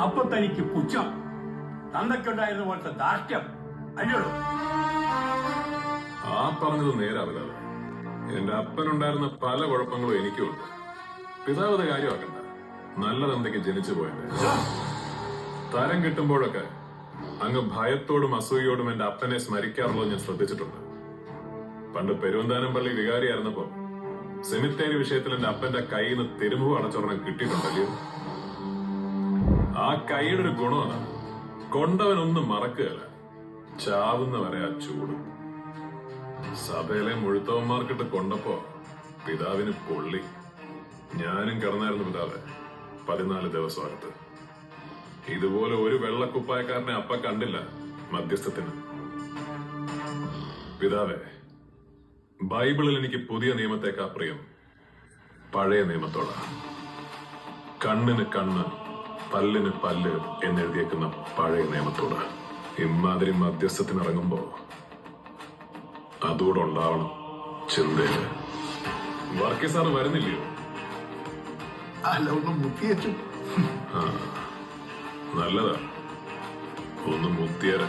അപ്പൊ തനിക്ക് പുച്ഛം, തന്തയ്ക്കുണ്ടായിരുന്ന പോലത്തെ ധാർഷ്ട്യം അല്ലയോ? ആ പറഞ്ഞത് നേരാവില്ല. എന്റെ അപ്പനുണ്ടായിരുന്ന പല കുഴപ്പങ്ങളും എനിക്കുമുണ്ട്. പിതാവത് കാര്യമാക്കണ്ട. നല്ല തന്തയ്ക്ക് ജനിച്ചു പോയത്. തരം കിട്ടുമ്പോഴൊക്കെ അങ്ങ് ഭയത്തോടും അസൂയോടും എന്റെ അപ്പനെ സ്മരിക്കാറുള്ളത് ഞാൻ ശ്രദ്ധിച്ചിട്ടുണ്ട്. പണ്ട് പെരുവന്താനം പള്ളി വികാരിയായിരുന്നപ്പോ സെമിത്തേരി വിഷയത്തിൽ എന്റെ അപ്പന്റെ കയ്യിൽ നിന്ന് തിരുമുഖം അടച്ചൊരെണ്ണം കിട്ടിയിട്ടുണ്ടല്ലോ. ആ കൈയുടെ ഒരു ഗുണമാണ് കൊണ്ടവനൊന്നും മറക്കുകയല്ല, ചാവുന്ന വരെ ആ ചൂട്. സഭയിലെ മുഴുത്തവന്മാർക്കിട്ട് കൊണ്ടപ്പോ പിതാവിന് പൊള്ളി. ഞാനും കിടന്നായിരുന്നു പിതാവ് 14 ദിവസം അകത്ത്. ഇതുപോലെ ഒരു വെള്ളക്കുപ്പായക്കാരനെ അപ്പ കണ്ടില്ല മധ്യസ്ഥത്തിന്. പിതാവേ, ബൈബിളിൽ എനിക്ക് പുതിയ നിയമത്തെക്കാ പ്രിയം പഴയ നിയമത്തോടാണ്. കണ്ണിന് കണ്ണ്, പല്ലിന് പല്ല് എന്നെഴുതിയേക്കുന്ന പഴയ നിയമത്തോട്. ഇമാതിരി മധ്യസ്ഥത്തിനിറങ്ങുമ്പോ അതുകൂടെ ഉണ്ടാവണം ചിന്തയില്. വർക്കി സാറ് വരുന്നില്ലയോ? അല്ല, ഒന്ന് മുക്കിയച്ചു. നല്ലതാ, ഒന്ന് മുത്തിയാര.